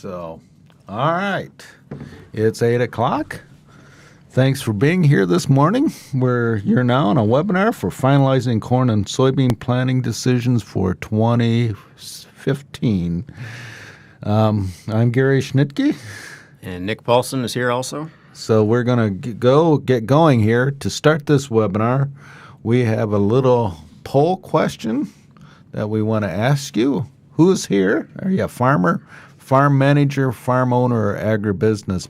So, all right. It's 8 o'clock. Thanks for being here this morning. You're now on a webinar for finalizing corn and soybean planting decisions for 2015. I'm Gary Schnitkey. And Nick Paulson is here also. So we're going to get going here. To start this webinar, we have a little poll question that we want to ask you. Who's here? Are you a farmer, farm manager, farm owner, or agribusiness?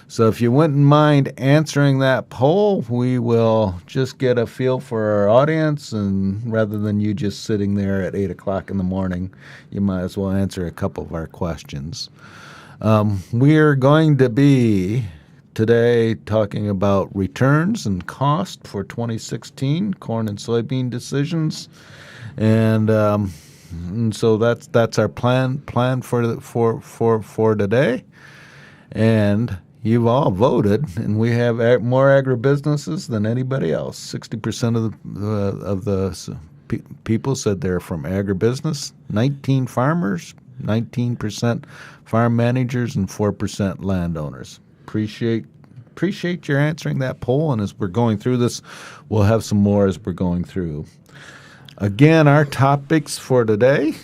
So if you wouldn't mind answering that poll, we will just get a feel for our audience, and rather than you just sitting there at 8 o'clock in the morning, you might as well answer a couple of our questions. We are going to be today talking about returns and cost for 2016 corn and soybean decisions, and so that's our plan for today. And you've all voted, and we have more agribusinesses than anybody else. 60% of the people said they're from agribusiness. 19 farmers, 19% farm managers, and 4% landowners. Appreciate your answering that poll, and as we're going through this, we'll have some more as we're going through. Again, our topics for today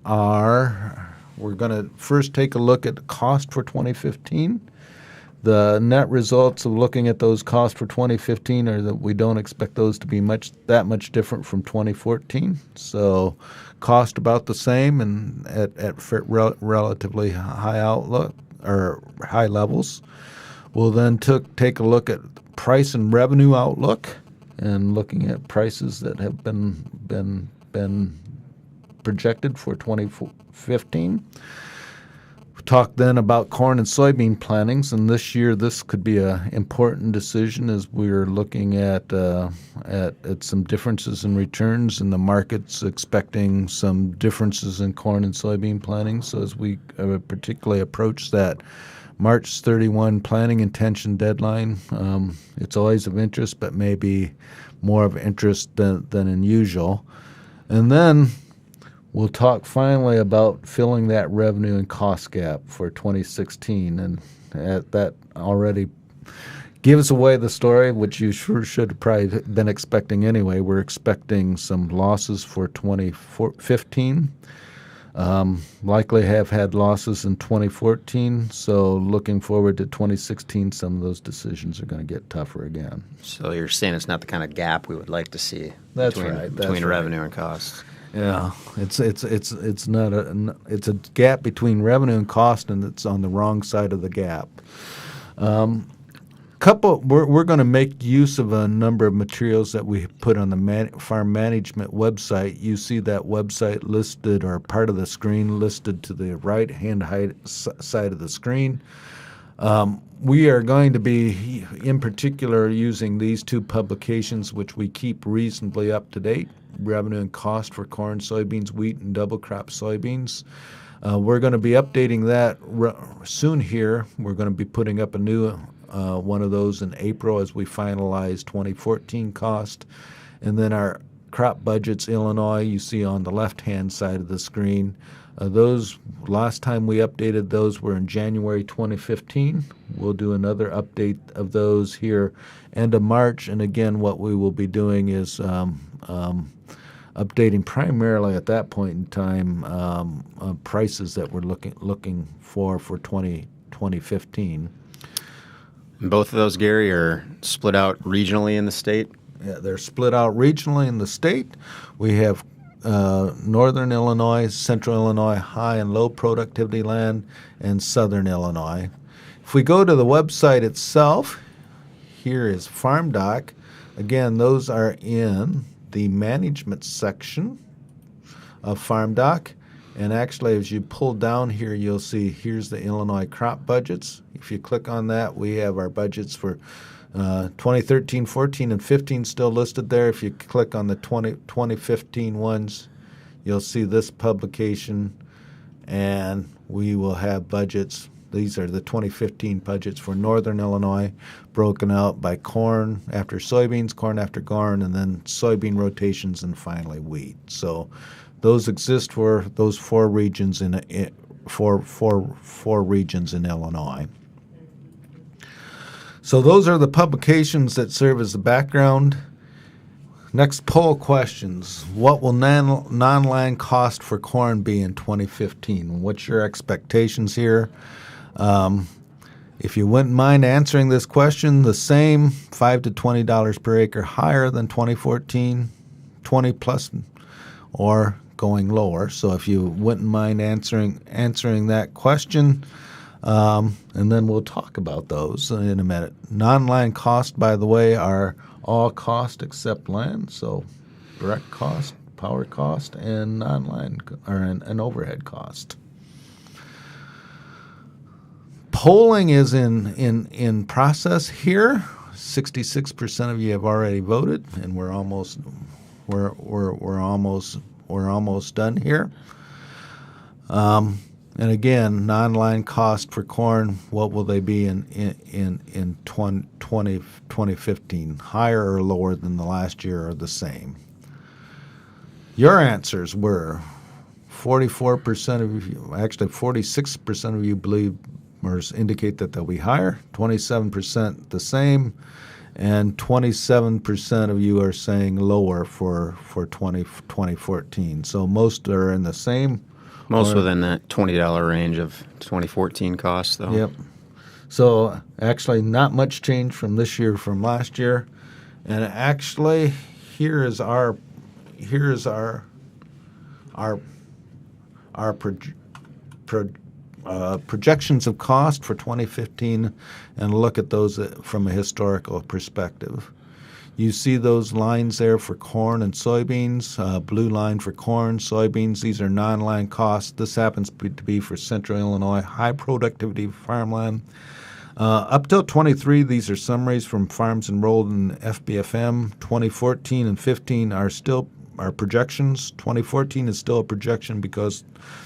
are, we're going to first take a look at the cost for 2015. The net results of looking at those costs for 2015 are that we don't expect those to be that much different from 2014. So cost about the same and at relatively high outlook or high levels. We'll then take a look at price and revenue outlook, and looking at prices that have been projected for 2015. Talk then about corn and soybean plantings, and this year this could be an important decision as we're looking at some differences in returns, and the market's expecting some differences in corn and soybean planting. So as we particularly approach that March 31 planting intention deadline, it's always of interest, but maybe more of interest than unusual. And then we'll talk finally about filling that revenue and cost gap for 2016, and that already gives away the story, which you sure should have probably been expecting anyway. We're expecting some losses for 2015. Likely have had losses in 2014, so looking forward to 2016, some of those decisions are going to get tougher again. So you're saying it's not the kind of gap we would like to see between revenue and costs. Yeah, it's a gap between revenue and cost, and it's on the wrong side of the gap. We're going to make use of a number of materials that we put on the farm management website. You see that website listed, or part of the screen listed to the right-hand side of the screen. We are going to be, in particular, using these two publications, which we keep reasonably up to date: revenue and cost for corn, soybeans, wheat, and double crop soybeans. We're going to be updating that soon here. We're going to be putting up a new one of those in April as we finalize 2014 cost. And then our crop budgets, Illinois, you see on the left-hand side of the screen. Those, last time we updated those were in January 2015. We'll do another update of those here end of March. And again, what we will be doing is updating primarily at that point in time prices that we're looking for 2015. Both of those, Gary, are split out regionally in the state? Yeah, they're split out regionally in the state. We have northern Illinois, central Illinois, high and low productivity land, and southern Illinois. If we go to the website itself, here is FarmDoc. Again, those are in the management section of FarmDoc. And actually, as you pull down here, you'll see here's the Illinois crop budgets. If you click on that, we have our budgets for 2013, 14, and 15 still listed there. If you click on the 2015 ones, you'll see this publication, and we will have budgets. These are the 2015 budgets for northern Illinois, broken out by corn after soybeans, corn after corn, and then soybean rotations, and finally wheat. So Those exist for those four regions in four regions in Illinois. So those are the publications that serve as the background. Next poll questions. What will non-land cost for corn be in 2015? What's your expectations here? If you wouldn't mind answering this question, the same, $5 to $20 per acre, higher than 2014, 20 plus, or going lower. So if you wouldn't mind answering that question, and then we'll talk about those in a minute. Non-land costs, by the way, are all cost except land, so direct cost, power cost, and non-land or an overhead cost. Polling is in process here. 66% of you have already voted, and we're almost done here. And again, non-line cost for corn, what will they be in 2015? Higher or lower than the last year, or the same? Your answers were 44% of you, actually 46% of you believe or indicate that they'll be higher, 27% the same, and 27% of you are saying lower for 2014. So most are in the same. Most within that $20 range of 2014 costs, though. Yep. So actually not much change from this year from last year. And actually here's our projections of cost for 2015, and look at those from a historical perspective. You see those lines there for corn and soybeans, blue line for corn, soybeans. These are non-line costs. This happens to be for central Illinois, high productivity farmland. Up till 23, these are summaries from farms enrolled in FBFM. 2014 and 15 are still our projections. 2014 is still a projection because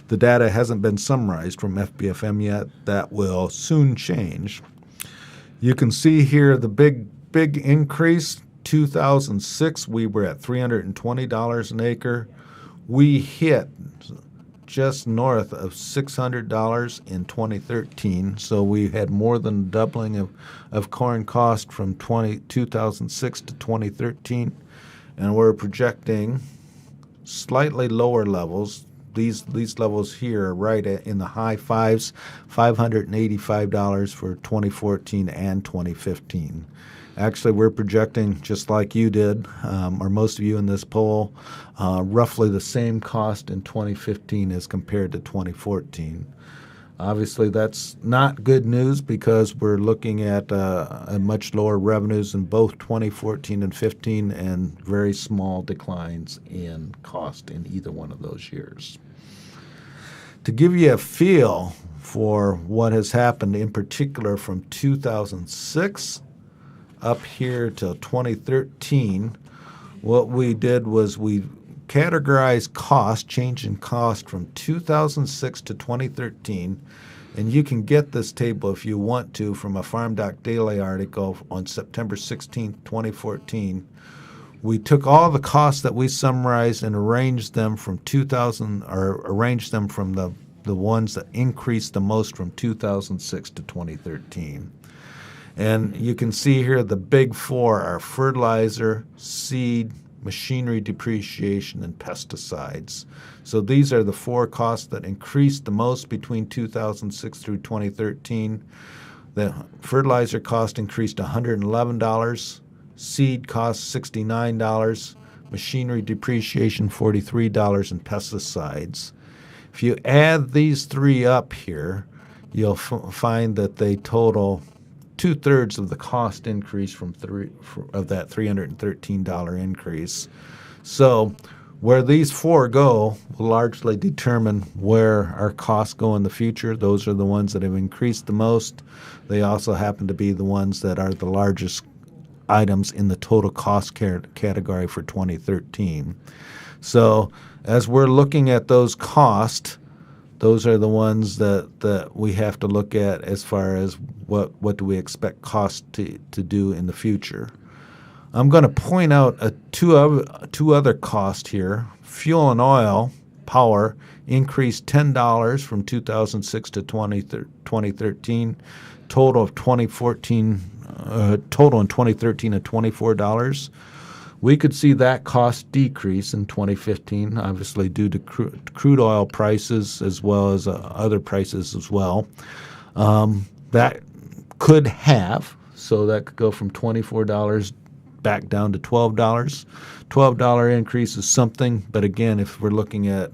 the data hasn't been summarized from FBFM yet. That will soon change. You can see here the big increase. 2006, we were at $320 an acre. We hit just north of $600 in 2013, so we had more than doubling of corn cost from 2006 to 2013, and we're projecting slightly lower levels. These levels here are right in the high fives, $585 for 2014 and 2015. Actually, we're projecting, just like you did, or most of you in this poll, roughly the same cost in 2015 as compared to 2014. Obviously, that's not good news because we're looking at a much lower revenues in both 2014 and 15 and very small declines in cost in either one of those years. To give you a feel for what has happened, in particular from 2006 up here till 2013, what we did was we categorized cost, change in cost from 2006 to 2013, and you can get this table if you want to from a FarmDoc Daily article on September 16, 2014. We took all the costs that we summarized and arranged them from the ones that increased the most from 2006 to 2013. And you can see here the big four are fertilizer, seed, machinery depreciation, and pesticides. So these are the four costs that increased the most between 2006 through 2013. The fertilizer cost increased $111, seed cost $69, machinery depreciation $43, and pesticides. If you add these three up here, you'll find that they total 2/3 of the cost increase of that $313 increase. So where these four go will largely determine where our costs go in the future. Those are the ones that have increased the most. They also happen to be the ones that are the largest items in the total cost category for 2013. So as we're looking at those costs, those are the ones that we have to look at as far as what do we expect costs to do in the future. I'm going to point out two other costs here. Fuel and oil power increased $10 from 2006 to 2013. Total in 2013 of $24. We could see that cost decrease in 2015, obviously due to crude oil prices as well as other prices as well. That could have, so that could go from $24 back down to $12. $12 increase is something, but again, if we're looking at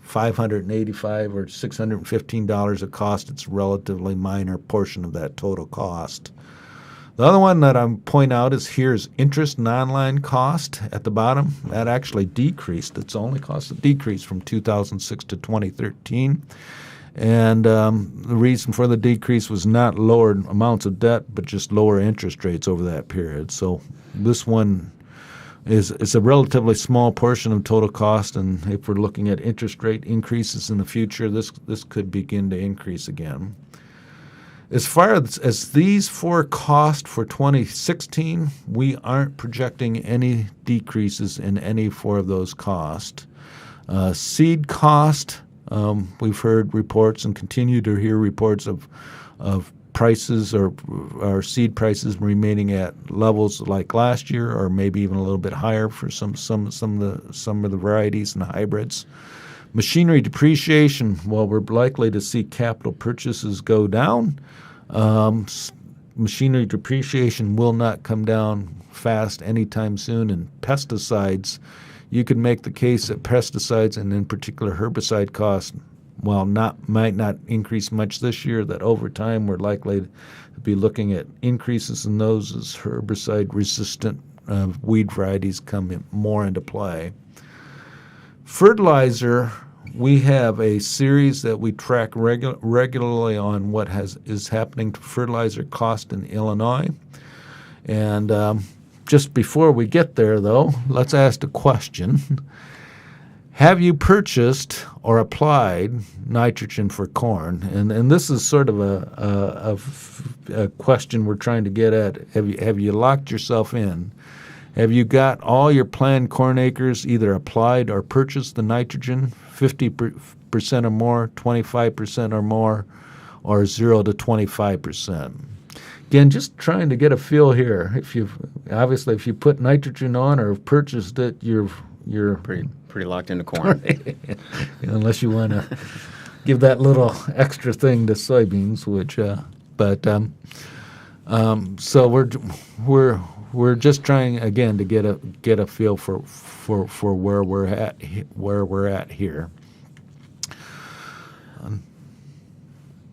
$585 or $615 of cost, it's a relatively minor portion of that total cost. The other one that I'm point out is here's interest non-line cost at the bottom. That actually decreased. Its only cost decreased from 2006 to 2013. And the reason for the decrease was not lower amounts of debt, but just lower interest rates over that period. So this one is a relatively small portion of total cost, and if we're looking at interest rate increases in the future, this could begin to increase again. As far as these four costs for 2016, we aren't projecting any decreases in any four of those costs. Seed cost, we've heard reports and continue to hear reports of prices or seed prices remaining at levels like last year, or maybe even a little bit higher for some of the varieties and the hybrids. Machinery depreciation, well, we're likely to see capital purchases go down. Machinery depreciation will not come down fast anytime soon. And pesticides, you could make the case that pesticides and in particular herbicide costs, while might not increase much this year, that over time we're likely to be looking at increases in those as herbicide-resistant weed varieties come more into play. Fertilizer, we have a series that we track regularly on what is happening to fertilizer cost in Illinois. And just before we get there, though, let's ask a question. Have you purchased or applied nitrogen for corn? And this is sort of a question we're trying to get at. Have you locked yourself in? Have you got all your planned corn acres either applied or purchased the nitrogen, 50% or more, 25% or more, or 0 to 25%? Again, just trying to get a feel here. If you put nitrogen on or have purchased it, you're pretty locked into corn. Unless you want to give that little extra thing to soybeans, so we're just trying again to get a feel for where we're at here.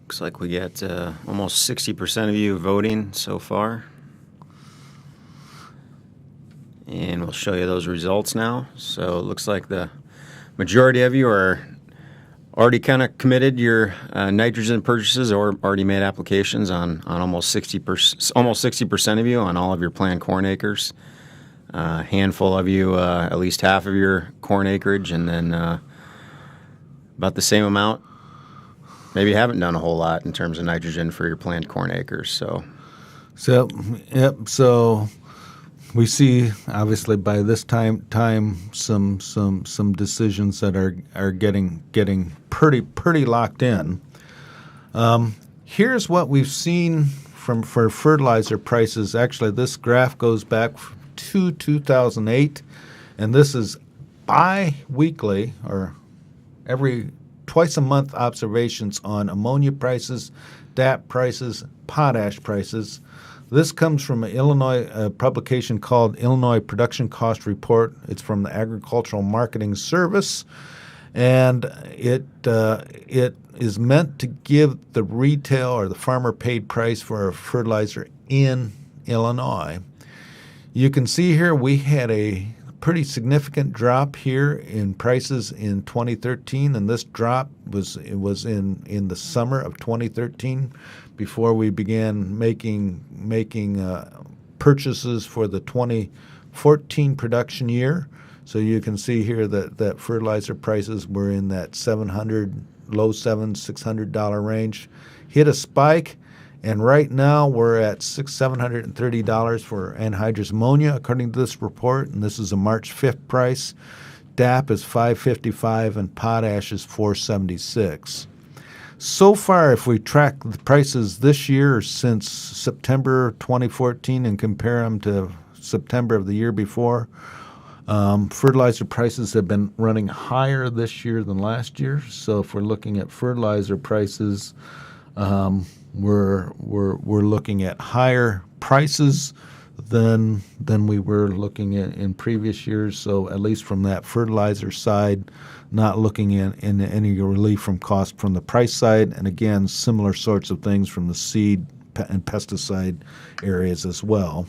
Looks like we get almost 60% of you voting so far. And we'll show you those results now. So it looks like the majority of you are already kind of committed your nitrogen purchases or already made applications on almost 60% of you on all of your planned corn acres. A handful of you, at least half of your corn acreage, and then about the same amount. Maybe you haven't done a whole lot in terms of nitrogen for your planned corn acres. So we see, obviously, by this time some decisions that are getting pretty locked in. Here's what we've seen for fertilizer prices. Actually, this graph goes back to 2008, and this is bi-weekly or twice a month observations on ammonia prices, DAP prices, potash prices. This comes from an Illinois publication called Illinois Production Cost Report. It's from the Agricultural Marketing Service, and it is meant to give the retail or the farmer paid price for a fertilizer in Illinois. You can see here we had a pretty significant drop here in prices in 2013, and this drop was in the summer of 2013 before we began making purchases for the 2014 production year. So you can see here that fertilizer prices were in that low $600 range, hit a spike, and right now we're at $730 for anhydrous ammonia, according to this report, and this is a March 5th price. DAP is 555, and potash is 476. So far, if we track the prices this year since September 2014 and compare them to September of the year before, fertilizer prices have been running higher this year than last year. So if we're looking at fertilizer prices, we're looking at higher prices than we were looking at in previous years. So at least from that fertilizer side, not looking in any relief from cost from the price side. And again, similar sorts of things from the seed and pesticide areas as well.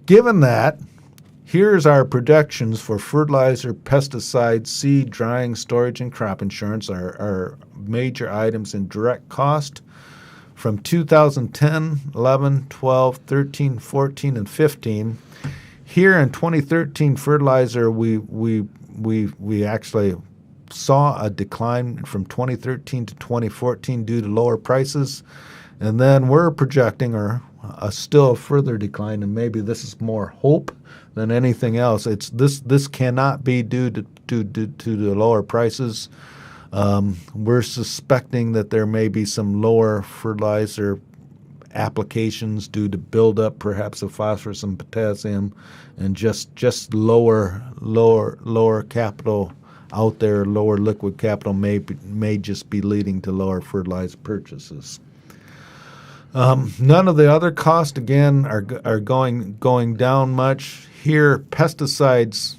Given that, here's our projections for fertilizer, pesticide, seed, drying, storage, and crop insurance, our major items in direct cost from 2010, 11, 12, 13, 14, and 15. Here in 2013, fertilizer, we actually saw a decline from 2013 to 2014 due to lower prices, and then we're projecting a still further decline, and maybe this is more hope than anything else. It's this cannot be due to the lower prices. We're suspecting that there may be some lower fertilizer applications due to buildup, perhaps of phosphorus and potassium, and just lower capital out there, lower liquid capital may just be leading to lower fertilizer purchases. None of the other costs again are going down much. Here, pesticides.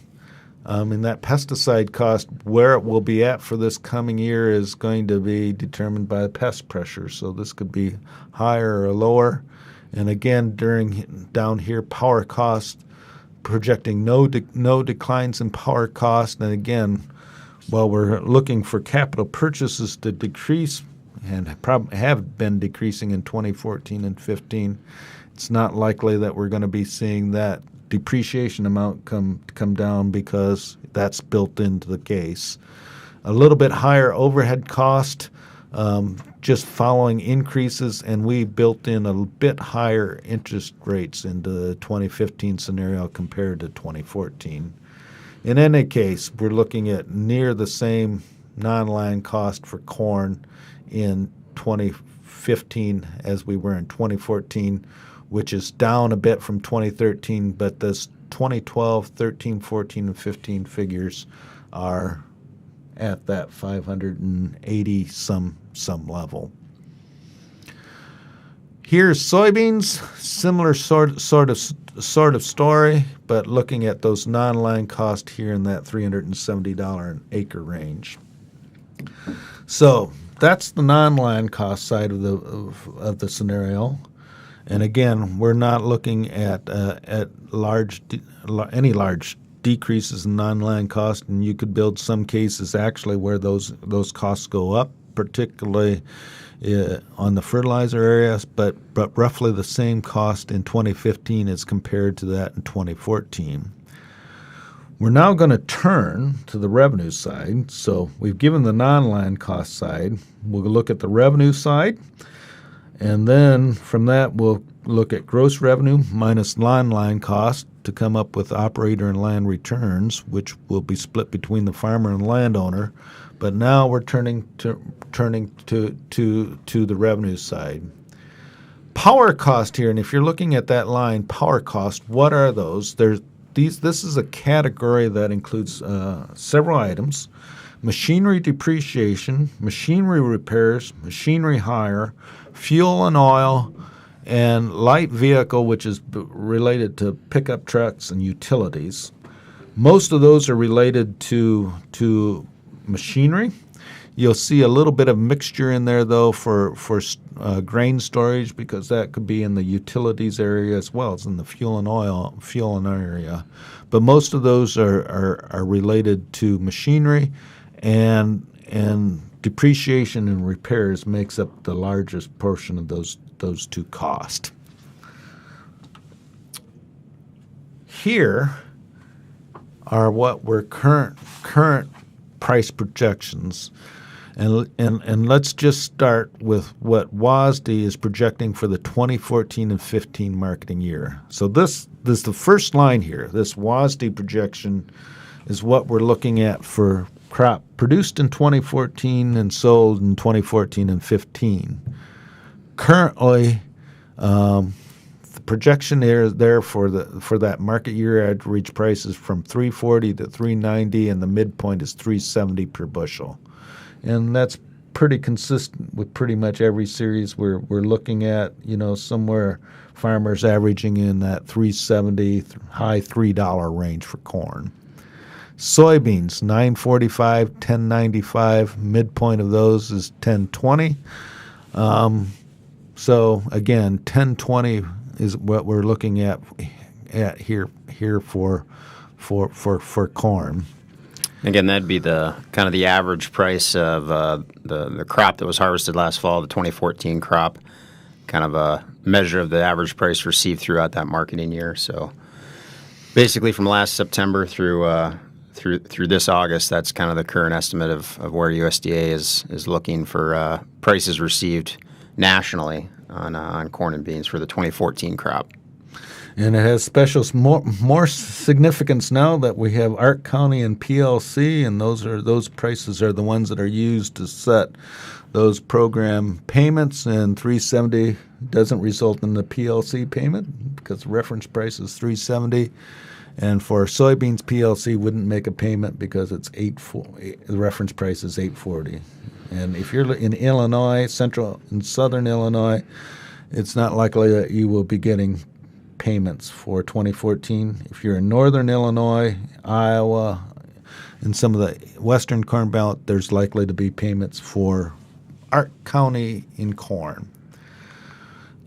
In that pesticide cost, where it will be at for this coming year is going to be determined by the pest pressure. So this could be higher or lower. And again, down here, power cost, projecting no declines in power cost. And again, while we're looking for capital purchases to decrease and have been decreasing in 2014 and 15, it's not likely that we're going to be seeing that depreciation amount come down because that's built into the case. A little bit higher overhead cost, just following increases, and we built in a bit higher interest rates into the 2015 scenario compared to 2014. In any case, we're looking at near the same non-line cost for corn in 2015 as we were in 2014, which is down a bit from 2013, but this 2012, 13, 14, and 15 figures are at that 580 some level. Here's soybeans, similar sort of story, but looking at those non-line costs here in that $370 an acre range. So that's the non-line cost side of the scenario. And again, we're not looking at any large decreases in non-line cost, and you could build some cases actually where those costs go up, particularly on the fertilizer areas, but roughly the same cost in 2015 as compared to that in 2014. We're now going to turn to the revenue side. So we've given the non-line cost side. We'll look at the revenue side. And then from that, we'll look at gross revenue minus non-line cost to come up with operator and land returns, which will be split between the farmer and landowner. But now we're turning to the revenue side. Power cost here, and if you're looking at that line, power cost, what are those? This is a category that includes several items: machinery depreciation, machinery repairs, machinery hire, fuel and oil, and light vehicle, which is related to pickup trucks and utilities. Most of those are related to machinery. You'll see a little bit of mixture in there, though, for grain storage, because that could be in the utilities area as well as in the fuel and area. But most of those are related to machinery, and depreciation and repairs makes up the largest portion of those two costs. Here are what were current price projections. And let's just start with what WASDE is projecting for the 2014 and 15 marketing year. So this is the first line here. This WASDE projection is what we're looking at for crop produced in 2014 and sold in 2014 and 15. Currently, the projection there for that market year average price is from 340 to 390, and the midpoint is 370 per bushel, and that's pretty consistent with pretty much every series we're looking at. Somewhere farmers averaging in that 370 high $3 range for corn. Soybeans, 945, 1095. Midpoint of those is 1020. So again, 1020 is what we're looking at here for corn. Again, that'd be the kind of the average price of the crop that was harvested last fall, the 2014 crop, kind of a measure of the average price received throughout that marketing year. So basically from last September through this August, that's kind of the current estimate of where USDA is looking for prices received nationally on corn and beans for the 2014 crop. And it has special more significance now that we have Ark County and PLC, and those prices are the ones that are used to set those program payments. And 370 doesn't result in the PLC payment because the reference price is 370. And for soybeans, PLC wouldn't make a payment because it's the reference price is 840. And if you're in Illinois, central and southern Illinois, it's not likely that you will be getting payments for 2014. If you're in northern Illinois, Iowa, and some of the western Corn Belt, there's likely to be payments for Ark County in corn.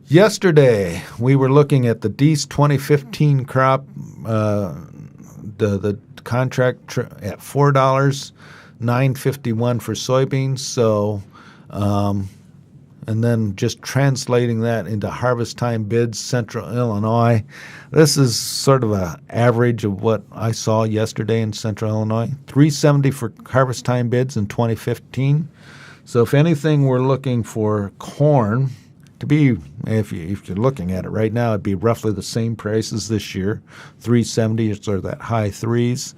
Yesterday, we were looking at the Deese 2015 crop, the contract at $4, $9.51 for soybeans. So, and then just translating that into harvest time bids, Central Illinois. This is sort of an average of what I saw yesterday in Central Illinois. $3.70 for harvest time bids in 2015. So if anything, we're looking for corn to be, if you're looking at it right now, it'd be roughly the same prices this year. $3.70 is sort of that high threes.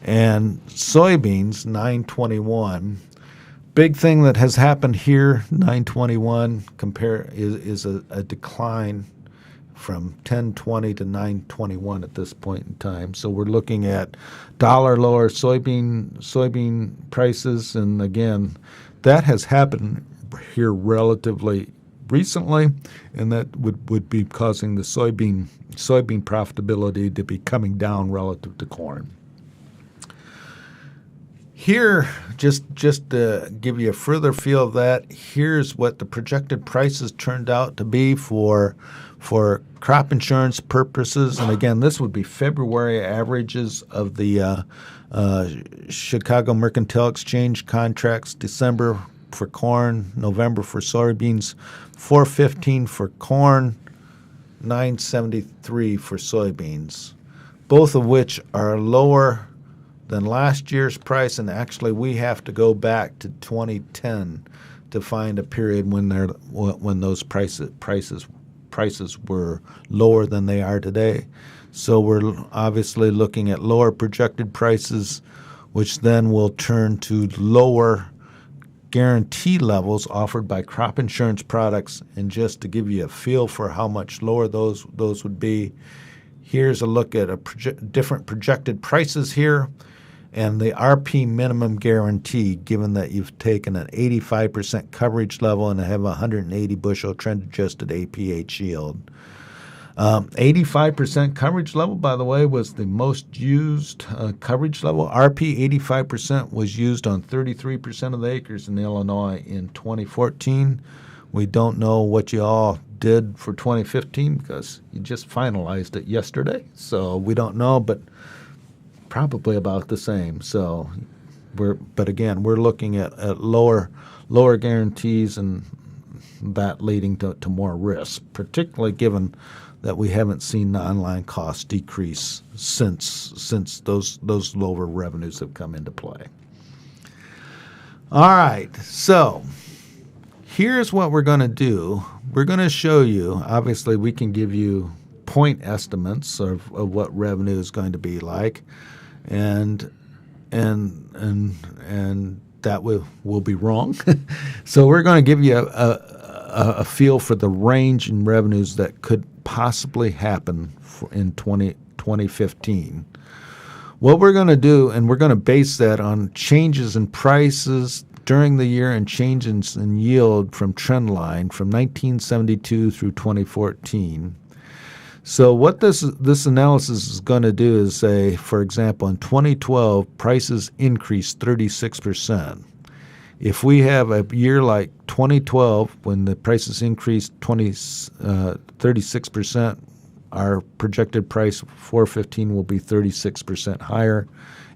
And soybeans, $9.21. Big thing that has happened here, $9.21 is a decline from $10.20 to $9.21 at this point in time. So we're looking at dollar lower soybean prices, and again, that has happened here relatively recently, and that would be causing the soybean profitability to be coming down relative to corn. Here, just to give you a further feel of that, here's what the projected prices turned out to be for crop insurance purposes. And again, this would be February averages of the Chicago Mercantile Exchange contracts, December for corn, November for soybeans, $4.15 for corn, $9.73 for soybeans, both of which are lower than last year's price, and actually we have to go back to 2010 to find a period when those prices were lower than they are today. So we're obviously looking at lower projected prices, which then will turn to lower guarantee levels offered by crop insurance products. And just to give you a feel for how much lower those would be, here's a look at different projected prices here. And the RP minimum guarantee, given that you've taken an 85% coverage level and have 180 bushel trend-adjusted APH yield. 85% coverage level, by the way, was the most used coverage level. RP 85% was used on 33% of the acres in Illinois in 2014. We don't know what you all did for 2015 because you just finalized it yesterday. So we don't know, but probably about the same. So but again, we're looking at lower guarantees, and that leading to more risk, particularly given that we haven't seen the online costs decrease since those lower revenues have come into play. All right, so here's what we're going to do. We're going to show you, obviously we can give you point estimates of what revenue is going to be like. And and that will be wrong. So we're going to give you a feel for the range in revenues that could possibly happen in 2015. What we're going to do, and we're going to base that on changes in prices during the year and changes in yield from trend line from 1972 through 2014. So what this analysis is going to do is say, for example, in 2012, prices increased 36%. If we have a year like 2012, when the prices increased 36%, our projected price for 2015 will be 36% higher,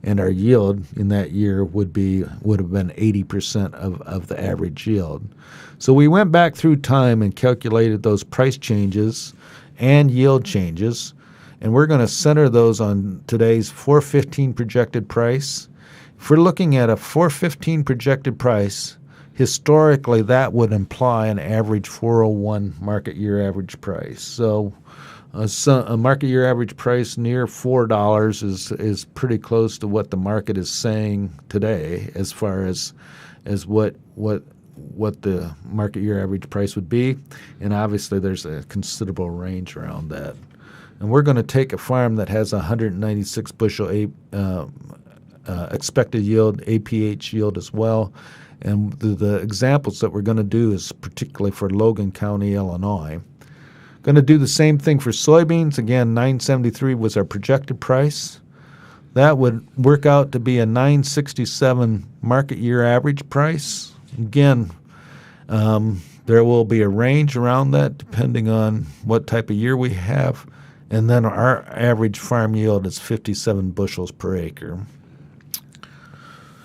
and our yield in that year would have been 80% of the average yield. So we went back through time and calculated those price changes and yield changes, and we're going to center those on today's 415 projected price. If we're looking at a 415 projected price, historically that would imply an average 401 market year average price. So a market year average price near $4 is pretty close to what the market is saying today as far as what the market year average price would be, and obviously there's a considerable range around that. And we're going to take a farm that has 196 bushel expected yield, APH yield as well, and the examples that we're going to do is particularly for Logan County, Illinois. Going to do the same thing for soybeans. Again, 973 was our projected price. That would work out to be a 967 market year average price. Again, there will be a range around that depending on what type of year we have, and then our average farm yield is 57 bushels per acre.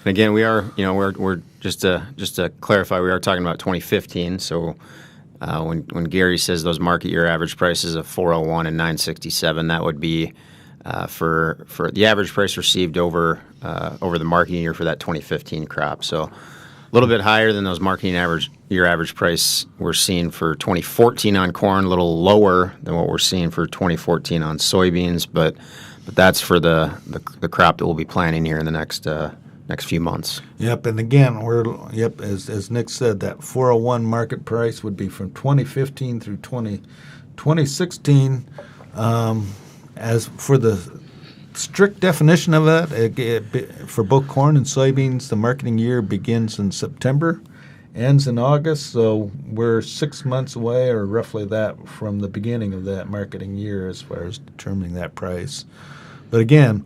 Again, we're just to clarify, we are talking about 2015. So when Gary says those market year average prices of 401 and 967, that would be for the average price received over the marketing year for that 2015 crop. So a little bit higher than those marketing average price we're seeing for 2014 on corn, a little lower than what we're seeing for 2014 on soybeans, but that's for the crop that we'll be planting here in the next few months. Yep, and again, as Nick said, that 401 market price would be from 2015 through 2016. As for the strict definition of that, for both corn and soybeans, the marketing year begins in September, ends in August, so we're 6 months away, or roughly that, from the beginning of that marketing year as far as determining that price. But again,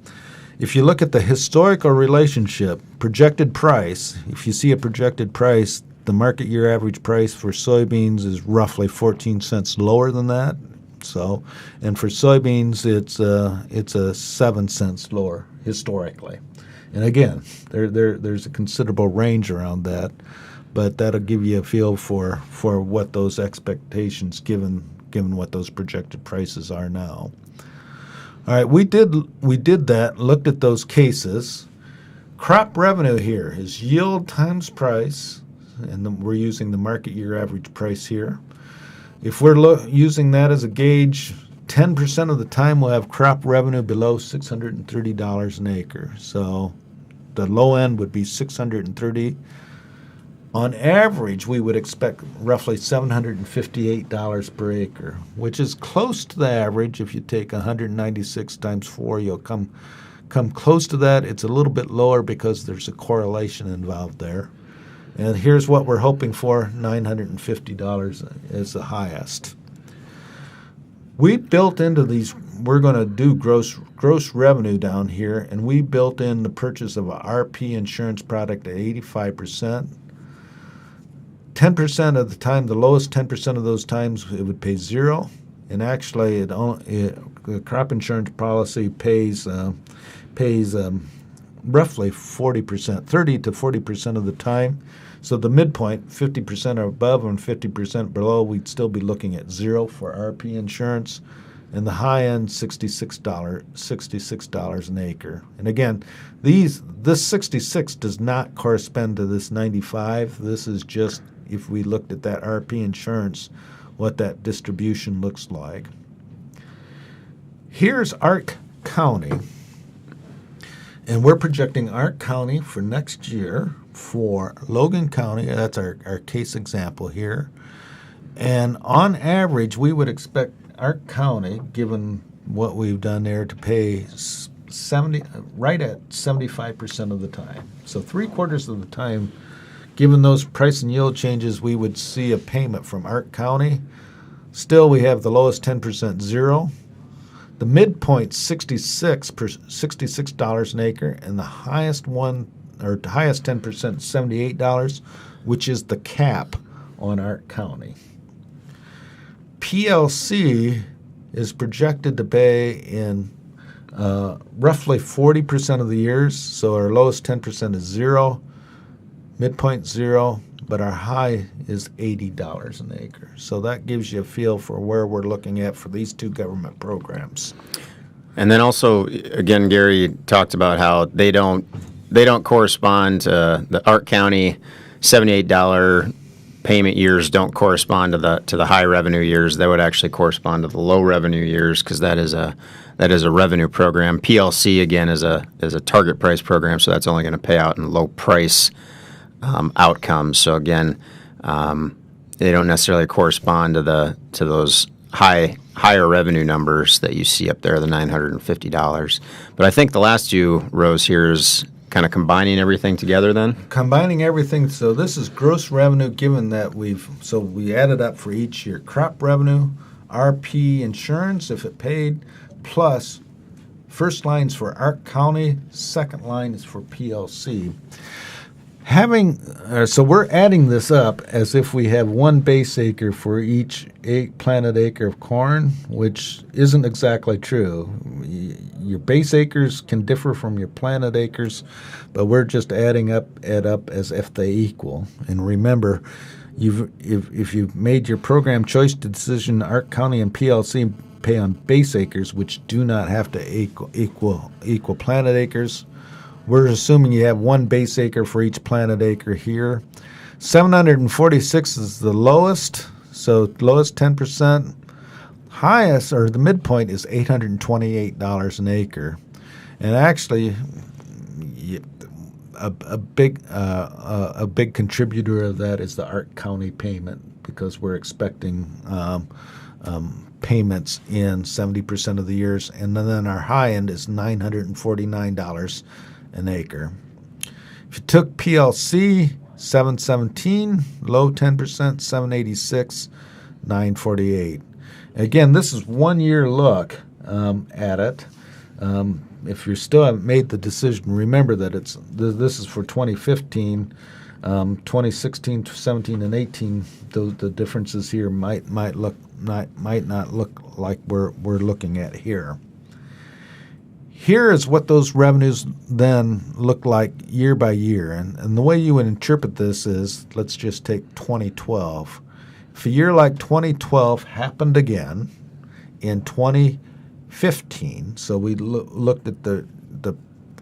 if you look at the historical relationship, projected price, if you see a projected price, the market year average price for soybeans is roughly 14 cents lower than that. So, and for soybeans, it's a 7 cents lower historically. And again, there's a considerable range around that, but that'll give you a feel for what those expectations given what those projected prices are now. All right, we did that, looked at those cases. Crop revenue here is yield times price, and we're using the market year average price here. If we're using that as a gauge, 10% of the time we'll have crop revenue below $630 an acre. So the low end would be $630. On average, we would expect roughly $758 per acre, which is close to the average. If you take 196 times 4, you'll come close to that. It's a little bit lower because there's a correlation involved there. And here's what we're hoping for, $950 is the highest. We built into these, we're going to do gross revenue down here, and we built in the purchase of a RP insurance product at 85%. 10% of the time, the lowest 10% of those times, it would pay zero. And actually, the crop insurance policy pays roughly 40%, 30 to 40% of the time. So the midpoint, 50% or above and 50% below, we'd still be looking at zero for RP insurance. And the high end, $66 an acre. And again, this 66 does not correspond to this 95. This is just, if we looked at that RP insurance, what that distribution looks like. Here's Ark County. And we're projecting Ark County for next year for Logan County. That's our case example here. And on average, we would expect Ark County, given what we've done there, to pay right at 75% of the time. So 3/4 of the time, given those price and yield changes, we would see a payment from Ark County. Still, we have the lowest 10%, 0. The midpoint, $66 an acre, and the highest one, or the highest 10%, $78, which is the cap on Ark County. PLC is projected to pay in roughly 40% of the years, so our lowest 10% is 0, midpoint 0, but our high is $80 an acre. So that gives you a feel for where we're looking at for these two government programs. And then also, again, Gary talked about how they don't correspond to the Ark County $78 payment years don't correspond to the high revenue years. That would actually correspond to the low revenue years because that is a revenue program. PLC again is a target price program, so that's only going to pay out in low price outcomes. So again, they don't necessarily correspond to those higher revenue numbers that you see up there, the $950. But I think the last two rows here is kind of combining everything together then? Combining everything, so this is gross revenue given that we added up for each year. Crop revenue, RP insurance if it paid, plus first line's for Ark County, second line is for PLC. So we're adding this up as if we have one base acre for each planted acre of corn, which isn't exactly true. Your base acres can differ from your planted acres, but we're just adding it up as if they equal. And remember, if you've made your program choice decision, Ark County and PLC pay on base acres, which do not have to equal planted acres. We're assuming you have one base acre for each planted acre here. 746 is the lowest, so lowest 10%. Highest, or the midpoint, is $828 an acre. And actually, a big contributor of that is the Ark County payment, because we're expecting payments in 70% of the years. And then our high end is $949 an acre. If you took PLC, 717, low 10%, 786, 948. Again, this is 1 year look at it. If you still haven't made the decision, remember that this is for 2015, 2016, 17, and 18. The differences here might not look like we're looking at here. Here is what those revenues then look like year by year. And the way you would interpret this is, let's just take 2012. If a year like 2012 happened again in 2015, so we looked at the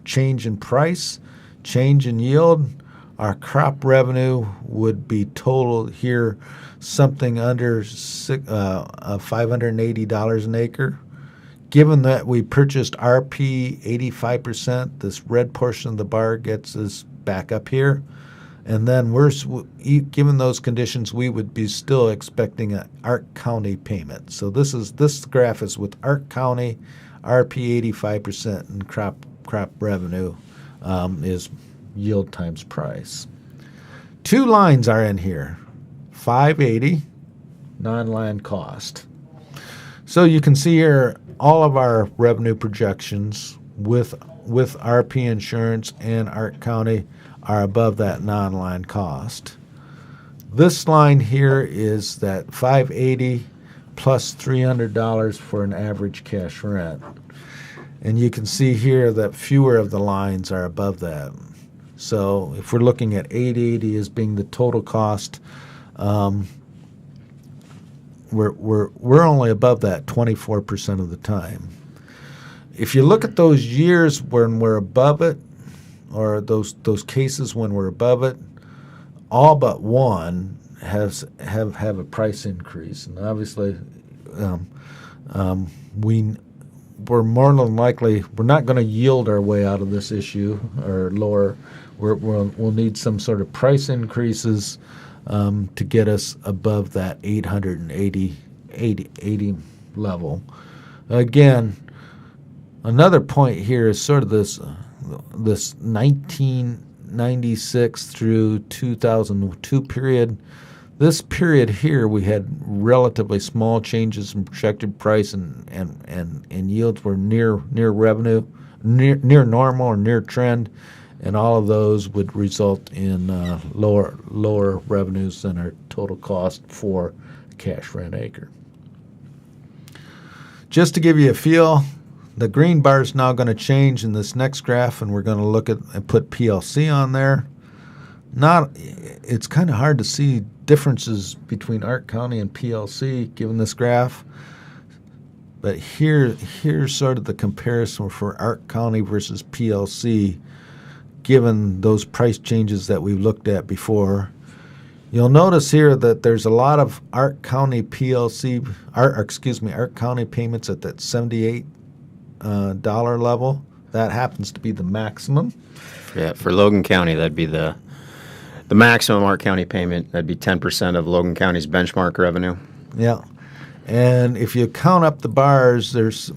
change in price, change in yield, our crop revenue would be total here something under $580 an acre. Given that we purchased RP 85%, this red portion of the bar gets us back up here. And then given those conditions, we would be still expecting an Ark County payment. So this graph is with Ark County, RP 85%, and crop revenue is yield times price. Two lines are in here, 580, non-land cost. So you can see here all of our revenue projections with RP insurance and Ark County are above that non-line cost. This line here is that $580 plus $300 for an average cash rent. And you can see here that fewer of the lines are above that. So if we're looking at $880 as being the total cost, we're only above that 24% of the time. If you look at those years when we're above it, or those cases when we're above it, all but one have a price increase, and obviously we're more than likely we're not going to yield our way out of this issue or lower. We'll need some sort of price increases to get us above that 880 level. Again, another point here is sort of this 1996 through 2002 period. This period here, we had relatively small changes in projected price, and yields were near revenue, near normal or near trend, and all of those would result in lower revenues than our total cost for cash rent acre. Just to give you a feel, the green bar is now going to change in this next graph, and we're going to look at and put PLC on there. It's kind of hard to see differences between Ark County and PLC given this graph, but here's sort of the comparison for Ark County versus PLC given those price changes that we've looked at before. You'll notice here that there's a lot of Ark County Ark County payments at that $78 level. That happens to be the maximum. Yeah, for Logan County, that'd be the maximum Ark County payment. That'd be 10% of Logan County's benchmark revenue. Yeah. And if you count up the bars, there's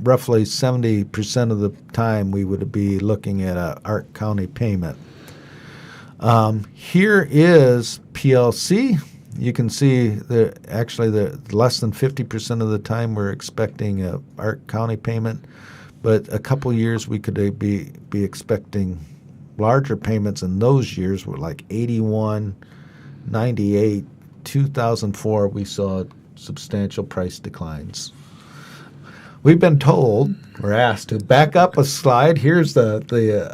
roughly 70% of the time we would be looking at a Ark County payment. Here is PLC. You can see the less than 50% of the time we're expecting a Ark County payment, but a couple years we could be expecting larger payments. In those years were like 81, 98, 2004. We saw substantial price declines. We've been told, we're asked to back up a slide. Here's the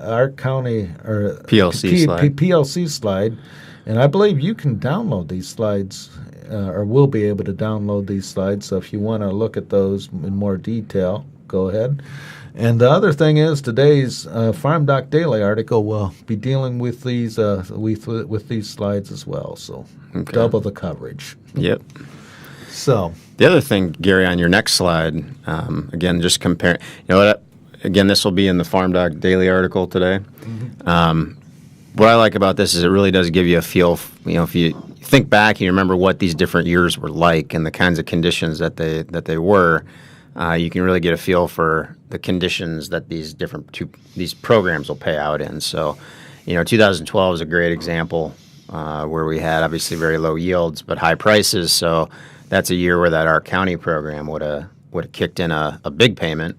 Ark County or PLC slide, and I believe you can download these slides, or will be able to download these slides. So if you want to look at those in more detail, go ahead. And the other thing is today's FarmDoc Daily article will be dealing with these with these slides as well. So double the coverage. Yep. So the other thing, Gary, on your next slide, again, just compare. You know what? Again, this will be in the FarmDoc Daily article today. Mm-hmm. What I like about this is it really does give you a feel. If you think back and you remember what these different years were like and the kinds of conditions that they were, you can really get a feel for the conditions that these programs will pay out in. So, 2012 is a great example where we had obviously very low yields but high prices. So that's a year where that Ark County program would have kicked in a big payment,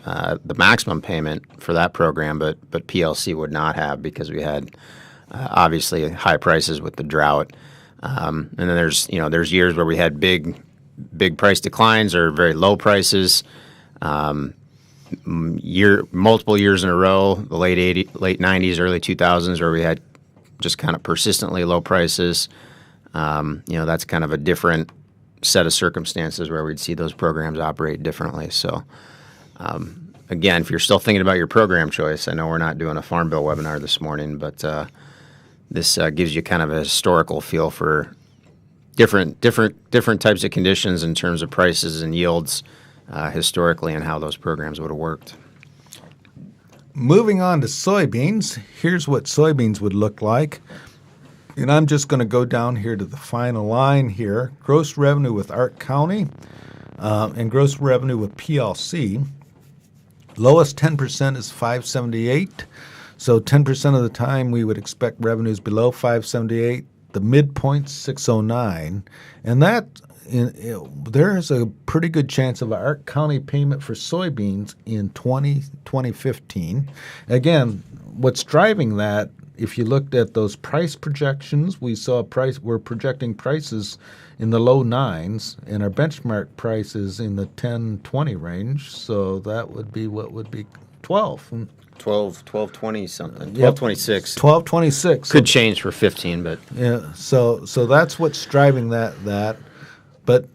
the maximum payment for that program, but PLC would not have because we had obviously high prices with the drought. And then there's years where we had big price declines or very low prices. Multiple years in a row, the late 90s, early 2000s, where we had just kind of persistently low prices. That's kind of a different set of circumstances where we'd see those programs operate differently. So, again, if you're still thinking about your program choice, I know we're not doing a Farm Bill webinar this morning, but this gives you kind of a historical feel for different types of conditions in terms of prices and yields historically and how those programs would have worked. Moving on to soybeans, here's what soybeans would look like. And I'm just going to go down here to the final line here. Gross revenue with Ark County and gross revenue with PLC. Lowest 10% is 578. So 10% of the time we would expect revenues below 578. The midpoint's 609. And that there is a pretty good chance of an Ark County payment for soybeans in 2015. Again, what's driving that, if you looked at those price projections, we're projecting prices in the low 9s, and our benchmark price is in the 10-20 range. So that would be what would be 12. 1220 something. 1226. 1226. Could change for 15, but yeah. So that's what's driving that. But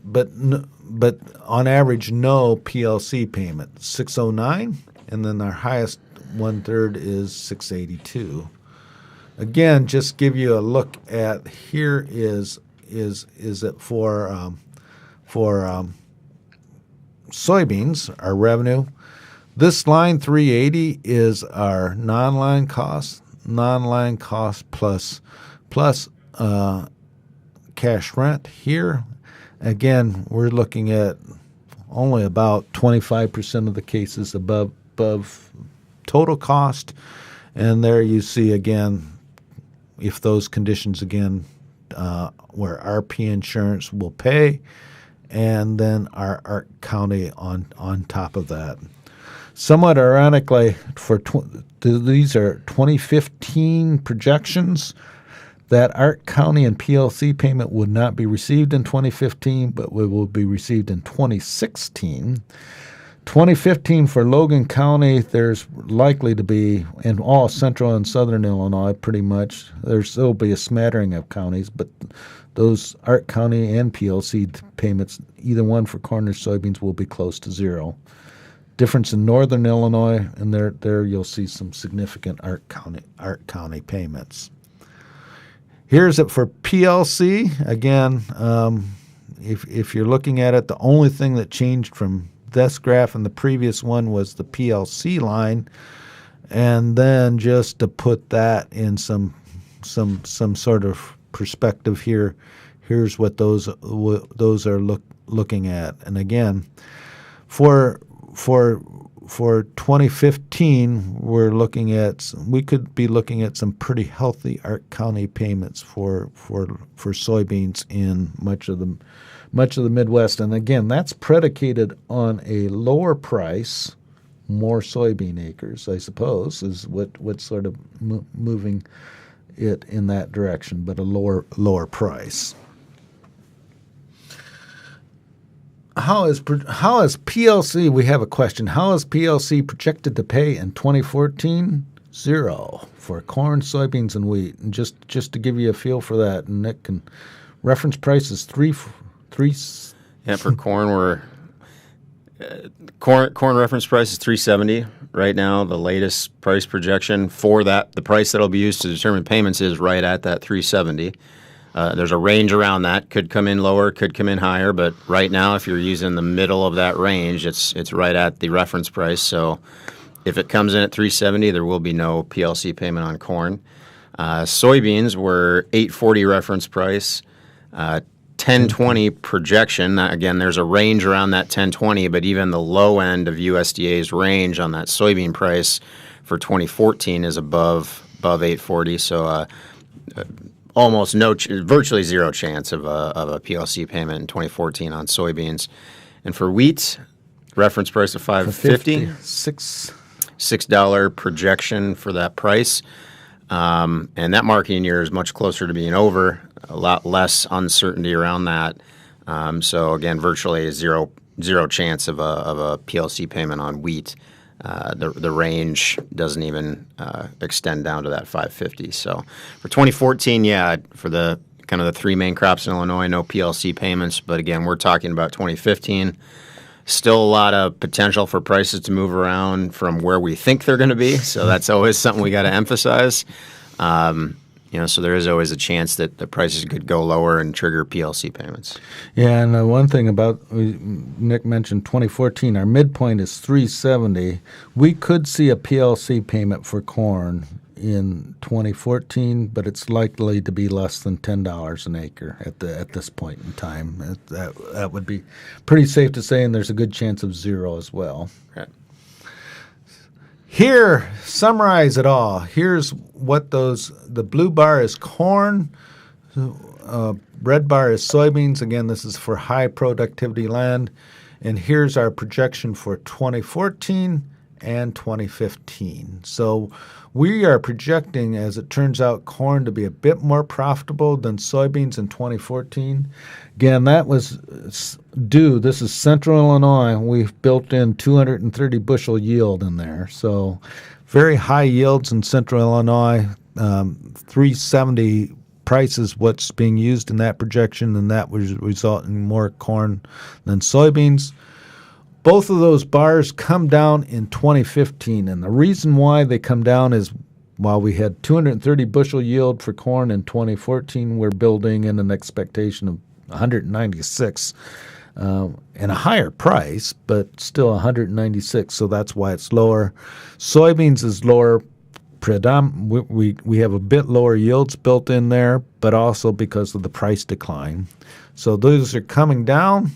on average, no PLC payment. 609, and then our highest 1/3 is 682. Again, just give you a look at here is it for soybeans, our revenue. This line 380 is our non-line cost plus cash rent. Here, again, we're looking at only about 25% of the cases above total cost. And there you see again, if those conditions again, where RP insurance will pay, and then our Ark County on top of that. Somewhat ironically, these are 2015 projections. That Ark County and PLC payment would not be received in 2015, but will be received in 2016. 2015 for Logan County, there's likely to be, in all central and southern Illinois pretty much, there'll be a smattering of counties, but those Ark County and PLC payments, either one for corn or soybeans, will be close to zero. Difference in northern Illinois, and there you'll see some significant Ark County payments. Here's it for PLC. Again, if you're looking at it, the only thing that changed from this graph and the previous one was the PLC line. And then just to put that in some sort of perspective here, here's what those are looking at. And again, for 2015, we could be looking at some pretty healthy Ark County payments for soybeans in much of the Midwest. And again, that's predicated on a lower price, more soybean acres, I suppose, is what's sort of moving it in that direction, but a lower price. How is PLC? We have a question. How is PLC projected to pay in 2014? Zero for corn, soybeans, and wheat. And just to give you a feel for that, and Nick can reference price is three. Yeah, for corn, corn reference price is $3.70 right now. The latest price projection for that, the price that'll be used to determine payments, is right at that $3.70. There's a range around that. Could come in lower, could come in higher, but right now, if you're using the middle of that range, it's right at the reference price. So if it comes in at $3.70, there will be no PLC payment on corn. Soybeans were $8.40 reference price, $10.20 projection. Again, there's a range around that $10.20, but even the low end of USDA's range on that soybean price for 2014 is above $8.40. So almost virtually zero chance of a PLC payment in 2014 on soybeans. And for wheat, reference price of $5.50, $6 projection for that price. And that marketing year is much closer to being over, a lot less uncertainty around that. So again, virtually zero chance of a PLC payment on wheat. The range doesn't even extend down to that 550. So for 2014, yeah, for the kind of the three main crops in Illinois, no PLC payments. But again, we're talking about 2015. Still a lot of potential for prices to move around from where we think they're going to be. So that's always something we got to emphasize. So there is always a chance that the prices could go lower and trigger PLC payments. Yeah, and one thing about, Nick mentioned 2014, our midpoint is $3.70. We could see a PLC payment for corn in 2014, but it's likely to be less than $10 an acre at this point in time. That would be pretty safe to say, and there's a good chance of zero as well. Right. Here, summarize it all. Here's what the blue bar is corn, red bar is soybeans. Again, this is for high productivity land. And here's our projection for 2014 and 2015. So we are projecting, as it turns out, corn to be a bit more profitable than soybeans in 2014. Again, that was due. This is central Illinois. We've built in 230 bushel yield in there. So very high yields in central Illinois. 370 price is what's being used in that projection, and that would result in more corn than soybeans. Both of those bars come down in 2015, and the reason why they come down is while we had 230 bushel yield for corn in 2014, we're building in an expectation of 196. and a higher price, but still 196. So that's why it's lower. Soybeans is lower. We have a bit lower yields built in there, but also because of the price decline. So those are coming down.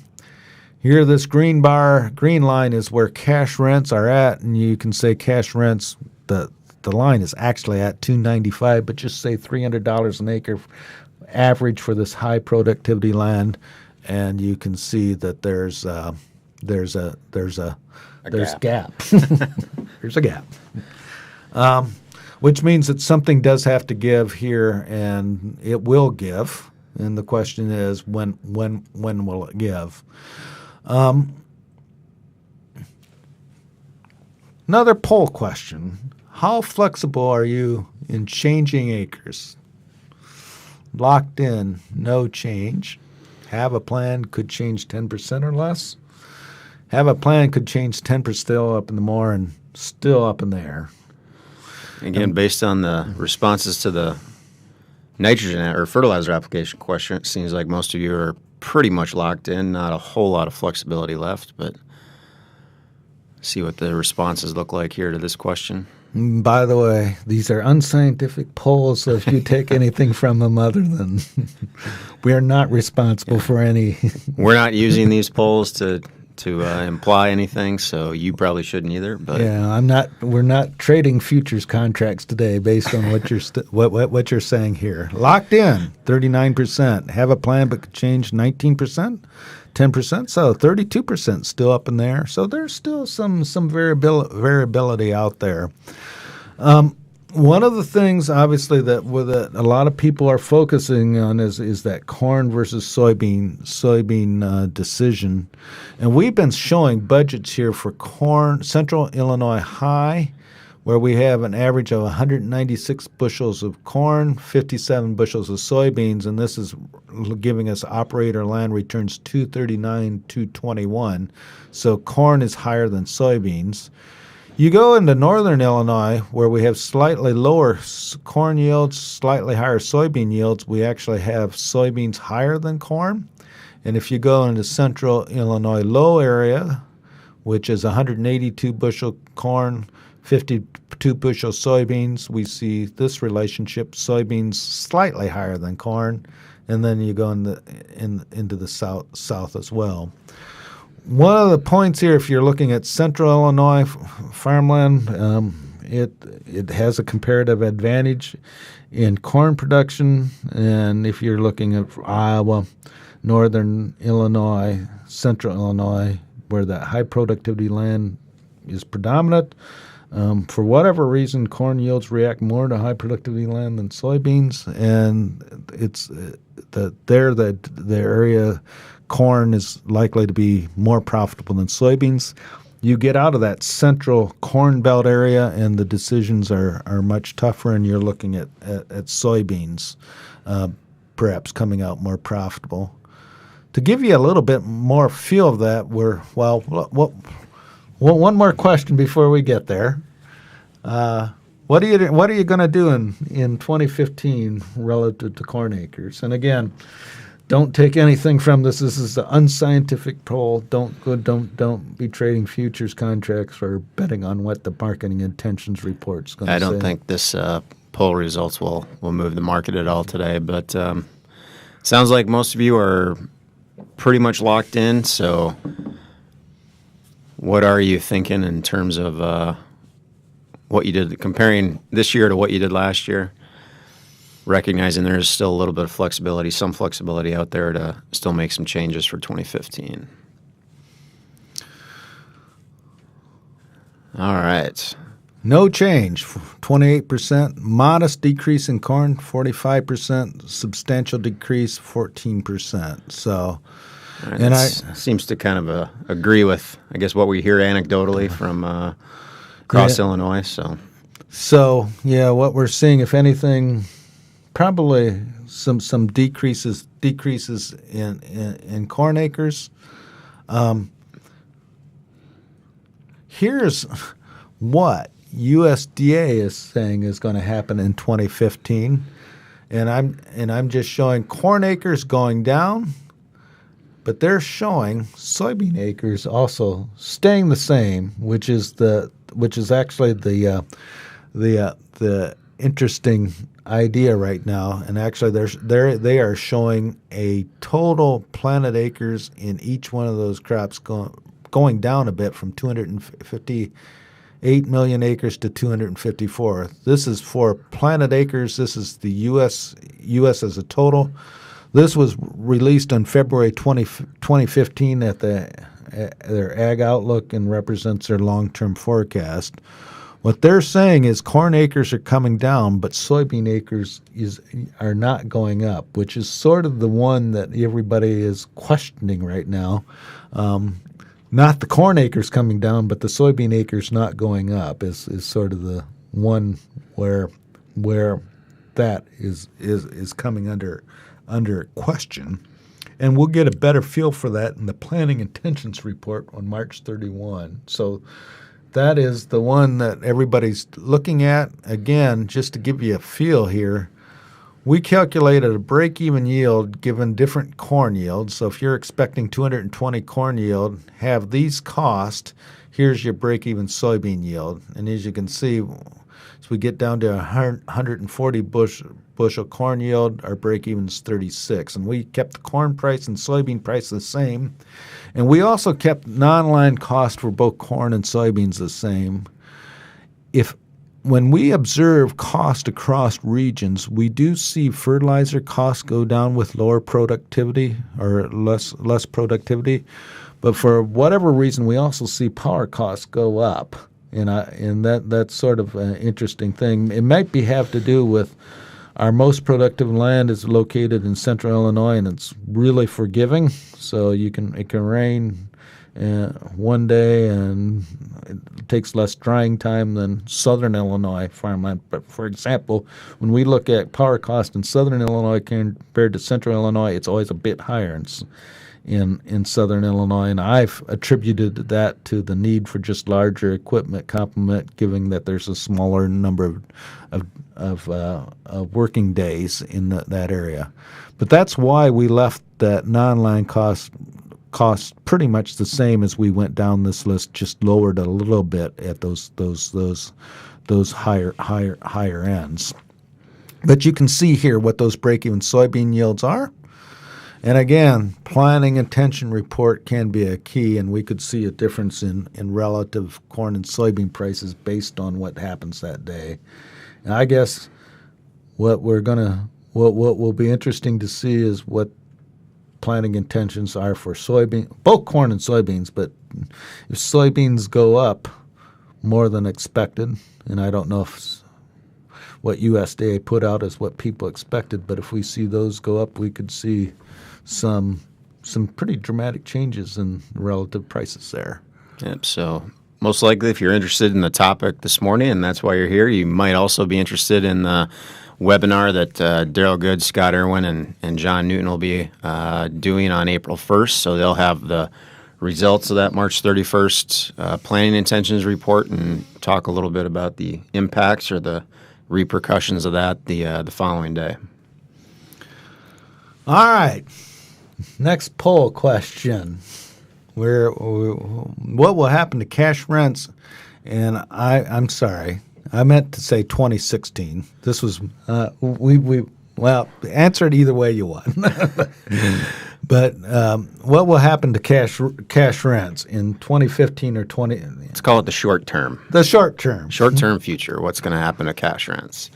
Here, this green line is where cash rents are at, and you can say cash rents, the line is actually at $295, but just say $300 an acre average for this high productivity land, and you can see that there's a gap. There's a gap. Which means that something does have to give here, and it will give. And the question is, when will it give? Another poll question. How flexible are you in changing acres? Locked in, no change. Have a plan, could change 10% or less. Have a plan, could change 10%, still up in the more, and still up in the air. Again, based on the responses to the nitrogen or fertilizer application question, it seems like most of you are pretty much locked in, not a whole lot of flexibility left, but see what the responses look like here to this question. By the way, these are unscientific polls, so if you take anything from them other than we are not responsible for any. We're not using these polls to imply anything, so you probably shouldn't either. But yeah, we're not trading futures contracts today based on what you're what you're saying here. Locked in, 39%. Have a plan but could change 19%, 10%. So 32% still up in there. So there's still some variability out there. One of the things, obviously, that a lot of people are focusing on is that corn versus soybean decision, and we've been showing budgets here for corn, Central Illinois high, where we have an average of 196 bushels of corn, 57 bushels of soybeans, and this is giving us operator land returns 239, 221. So corn is higher than soybeans. You go into northern Illinois, where we have slightly lower corn yields, slightly higher soybean yields. We actually have soybeans higher than corn. And if you go into central Illinois low area, which is 182 bushel corn, 52 bushel soybeans, we see this relationship, soybeans slightly higher than corn. And then you go into the south as well. One of the points here, if you're looking at central Illinois farmland, it has a comparative advantage in corn production. And if you're looking at Iowa, northern Illinois, central Illinois, where that high productivity land is predominant, for whatever reason, corn yields react more to high productivity land than soybeans. And it's the area corn is likely to be more profitable than soybeans. You get out of that central corn belt area, and the decisions are much tougher, and you're looking at soybeans perhaps coming out more profitable. To give you a little bit more feel of that, one more question before we get there. What are you going to do in 2015 relative to corn acres? And again, don't take anything from this. This is an unscientific poll. Don't be trading futures contracts or betting on what the marketing intentions report's going to say. I don't think this poll results will move the market at all today. But sounds like most of you are pretty much locked in. So, what are you thinking in terms of what you did, comparing this year to what you did last year? Recognizing there's still a little bit of flexibility, some flexibility out there to still make some changes for 2015. All right. No change, 28%. Modest decrease in corn, 45%. Substantial decrease, 14%. So, right, and seems to kind of agree with, I guess, what we hear anecdotally from across Illinois. So yeah, what we're seeing, if anything, probably some decreases in corn acres. Here's what USDA is saying is going to happen in 2015, and I'm just showing corn acres going down, but they're showing soybean acres also staying the same, which is actually the interesting idea right now. And actually, they are showing a total planted acres in each one of those crops going down a bit from 258 million acres to 254. This is for planted acres. This is the U.S. as a total. This was released on February 2015 at their Ag Outlook and represents their long-term forecast. What they're saying is corn acres are coming down, but soybean acres are not going up, which is sort of the one that everybody is questioning right now. Not the corn acres coming down, but the soybean acres not going up is sort of the one where that is coming under question. And we'll get a better feel for that in the Planning Intentions Report on March 31. So that is the one that everybody's looking at. Again, just to give you a feel here, we calculated a break-even yield given different corn yields. So if you're expecting 220 corn yield, have these cost, here's your break-even soybean yield. And as you can see, as we get down to 140 bushel corn yield, our break-even is 36. And we kept the corn price and soybean price the same. And we also kept non-line cost for both corn and soybeans the same. When we observe cost across regions, we do see fertilizer costs go down with lower productivity or less productivity. But for whatever reason, we also see power costs go up. And that's sort of an interesting thing. It might have to do with our most productive land is located in central Illinois, and it's really forgiving. So it can rain one day, and it takes less drying time than southern Illinois farmland. But for example, when we look at power cost in southern Illinois compared to central Illinois, it's always a bit higher in southern Illinois, and I've attributed that to the need for just larger equipment complement, given that there's a smaller number of working days in that area. But that's why we left that non-line cost pretty much the same as we went down this list, just lowered a little bit at those higher ends. But you can see here what those break-even soybean yields are. And again, planning intention report can be a key, and we could see a difference in relative corn and soybean prices based on what happens that day. And I guess what will be interesting to see is what planting intentions are for both corn and soybeans. But if soybeans go up more than expected, and I don't know if what USDA put out is what people expected, but if we see those go up, we could see some pretty dramatic changes in relative prices there. Yep. So most likely, if you're interested in the topic this morning, and that's why you're here, you might also be interested in the webinar that Daryl Good, Scott Irwin, and John Newton will be doing on April 1st. So they'll have the results of that March 31st planning intentions report and talk a little bit about the impacts or the repercussions of that the following day. All right. Next poll question. What will happen to cash rents? And I'm sorry, I meant to say 2016. This was answer it either way you want. But what will happen to cash rents in 2015 or 20? Let's call it the short term. The short term. Short term future. What's going to happen to cash rents?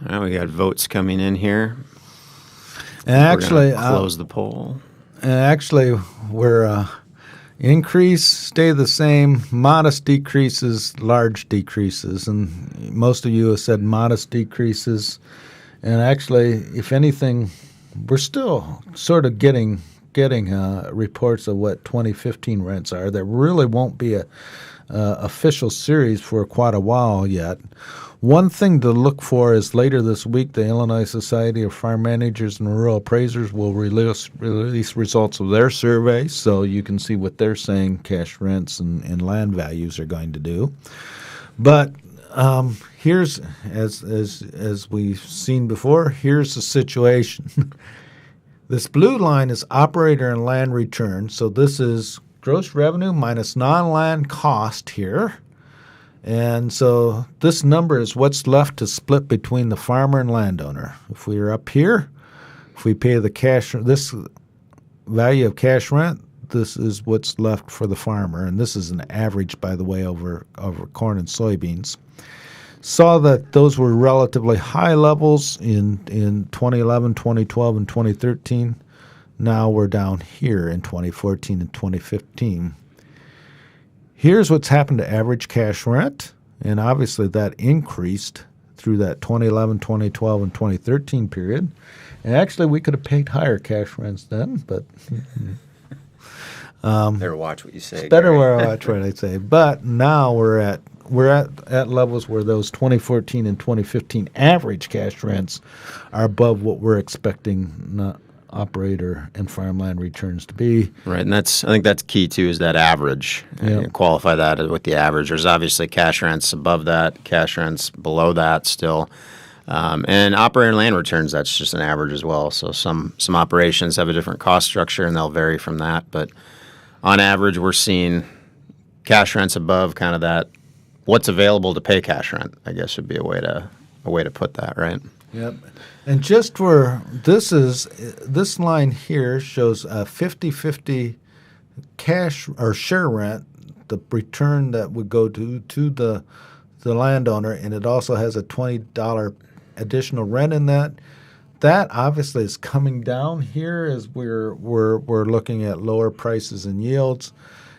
All right, we got votes coming in here. And actually, close the poll. And actually, we're increase, stay the same, modest decreases, large decreases, and most of you have said modest decreases. And actually, if anything, we're still sort of getting reports of what 2015 rents are. There really won't be a official series for quite a while yet. One thing to look for is later this week, the Illinois Society of Farm Managers and Rural Appraisers will release results of their survey, so you can see what they're saying cash rents and land values are going to do. But Here's, as we've seen before, here's the situation. This blue line is operator and land return. So this is gross revenue minus non-land cost here. And so this number is what's left to split between the farmer and landowner. If we are up here, if we pay the cash, this value of cash rent, this is what's left for the farmer. And this is an average, by the way, over corn and soybeans. Saw that those were relatively high levels in 2011, 2012, and 2013. Now we're down here in 2014 and 2015. Here's what's happened to average cash rent, and obviously that increased through that 2011, 2012, and 2013 period. And actually, we could have paid higher cash rents then, but Better watch what you say. better Gary. where I watch what I say. But now we're at levels where those 2014 and 2015 average cash rents are above what we're expecting operator and farmland returns to be. Right, and I think that's key too, is that average. Yeah. You qualify that with the average. There's obviously cash rents above that, cash rents below that still. And operator and land returns, that's just an average as well. So some operations have a different cost structure and they'll vary from that. But on average, we're seeing cash rents above kind of that. What's available to pay cash rent, I guess, would be a way to put that, right? Yep. And just for this line here shows a 50-50 cash or share rent, the return that would go to the landowner, and it also has a $20 additional rent in that. That obviously is coming down here as we're looking at lower prices and yields.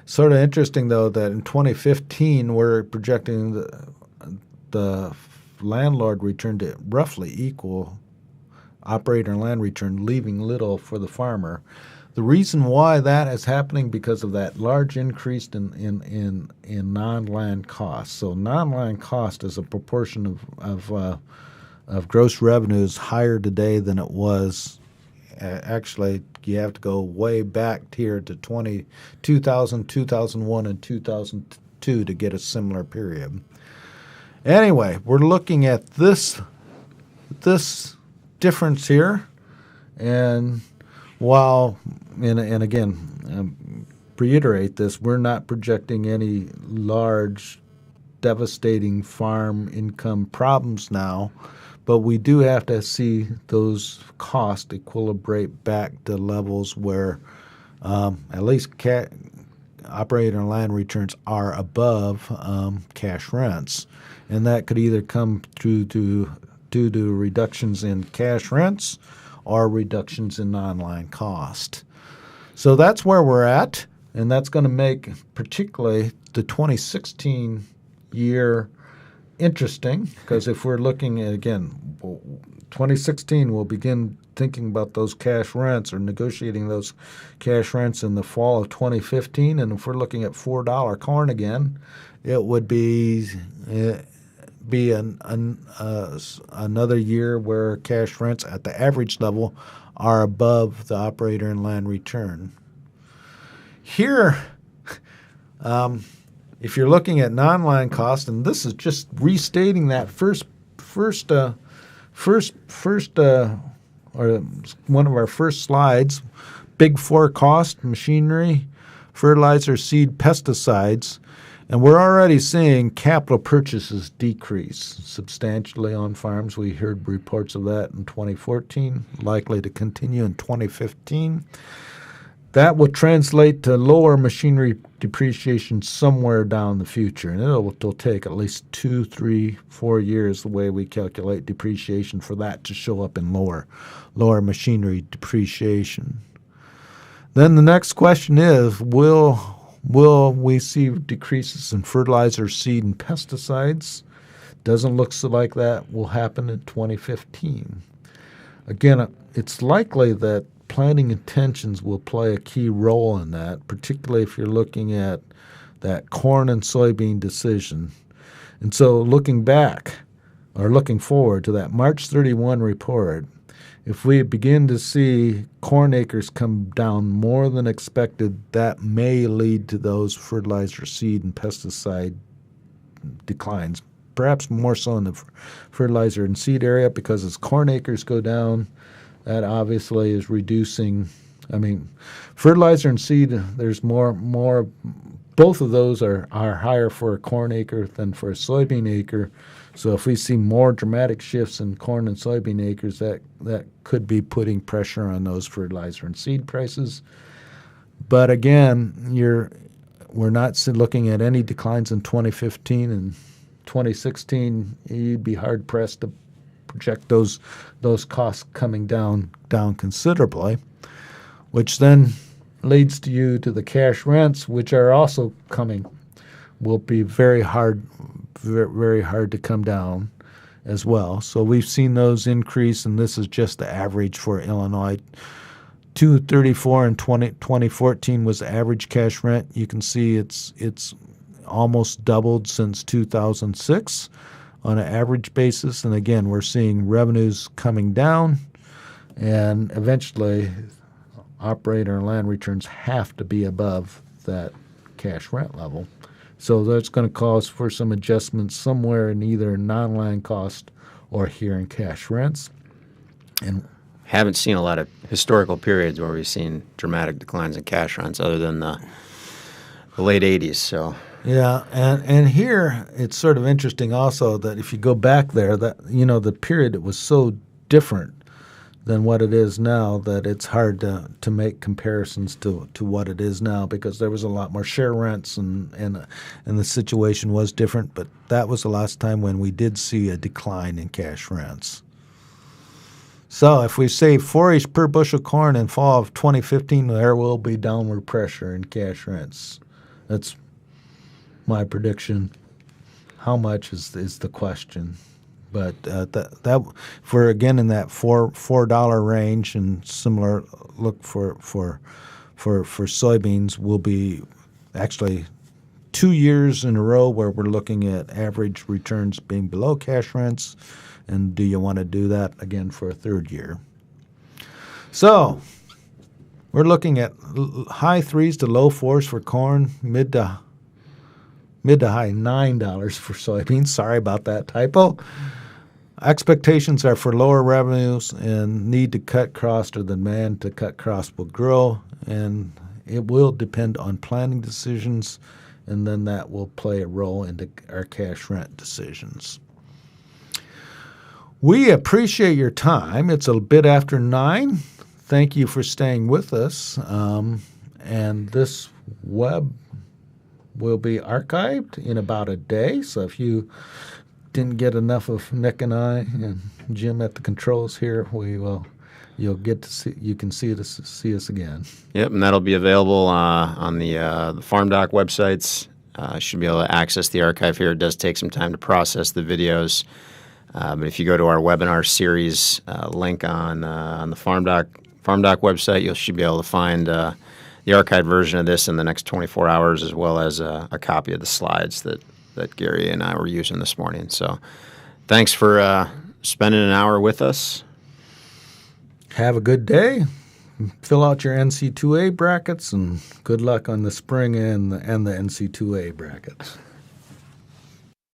Sort of interesting, though, that in 2015 we're projecting the landlord return to roughly equal operator and land return, leaving little for the farmer. The reason why that is happening because of that large increase in non-land costs. So non-land cost as a proportion of gross revenues higher today than it was. Actually, you have to go way back here to 2000, 2001, and 2002 to get a similar period. Anyway, we're looking at this difference here, and while and again, reiterate this, we're not projecting any large, devastating farm income problems now. But we do have to see those costs equilibrate back to levels where at least operator and land returns are above cash rents. And that could either come due to reductions in cash rents or reductions in non-land cost. So that's where we're at, and that's going to make particularly the 2016 year interesting, because if we're looking at, again, 2016, we'll begin thinking about those cash rents or negotiating those cash rents in the fall of 2015. And if we're looking at $4 corn again, it would be another year where cash rents at the average level are above the operator and land return. Here, if you're looking at non-land cost, and this is just restating that first or one of our first slides, big four cost: machinery, fertilizer, seed, pesticides, and we're already seeing capital purchases decrease substantially on farms. We heard reports of that in 2014, likely to continue in 2015. That will translate to lower machinery depreciation somewhere down the future, and it'll take at least 2, 3, 4 years, the way we calculate depreciation, for that to show up in lower machinery depreciation. Then the next question is, will we see decreases in fertilizer, seed, and pesticides? Doesn't look so like that will happen in 2015. Again, it's likely that planting intentions will play a key role in that, particularly if you're looking at that corn and soybean decision. And so looking back or looking forward to that March 31 report, if we begin to see corn acres come down more than expected, that may lead to those fertilizer, seed, and pesticide declines perhaps more so in the fertilizer and seed area, because as corn acres go down, that obviously is reducing. I mean, fertilizer and seed, there's more. Both of those are higher for a corn acre than for a soybean acre. So if we see more dramatic shifts in corn and soybean acres, that could be putting pressure on those fertilizer and seed prices. But again, we're not looking at any declines in 2015 and 2016. You'd be hard pressed to project those costs coming down considerably, which then leads you to the cash rents, which are also will be very hard to come down as well. So we've seen those increase, and this is just the average for Illinois. $234 in 2014 was the average cash rent. You can see it's almost doubled since 2006 on an average basis. And again, we're seeing revenues coming down, and eventually operator and land returns have to be above that cash rent level. So that's going to cause for some adjustments somewhere in either non-land cost or here in cash rents. And haven't seen a lot of historical periods where we've seen dramatic declines in cash rents other than the late 80s. So yeah, and here it's sort of interesting also that if you go back there, that the period, it was so different than what it is now that it's hard to make comparisons to what it is now, because there was a lot more share rents and the situation was different. But that was the last time when we did see a decline in cash rents. So if we save 4-ish per bushel corn in fall of 2015, there will be downward pressure in cash rents. That's my prediction. How much is the question? But that for again in that $4 range, and similar look for soybeans will be actually 2 years in a row where we're looking at average returns being below cash rents. And do you want to do that again for a third year? So we're looking at high 3s to low 4s for corn, mid to high $9 for soybeans. Sorry about that typo. Expectations are for lower revenues, and need to cut costs, or the demand to cut costs will grow, and it will depend on planning decisions, and then that will play a role into our cash rent decisions. We appreciate your time. It's a bit after 9. Thank you for staying with us. And this web will be archived in about a day. So if you didn't get enough of Nick and I and Jim at the controls here, you'll get to see. You can see us again. Yep, and that'll be available on the FarmDoc websites. Should be able to access the archive here. It does take some time to process the videos. But if you go to our webinar series link on the FarmDoc website, you should be able to find the archived version of this in the next 24 hours, as well as a copy of the slides that Gary and I were using this morning. So thanks for spending an hour with us. Have a good day. Fill out your NC2A brackets, and good luck on the spring and the NC2A brackets.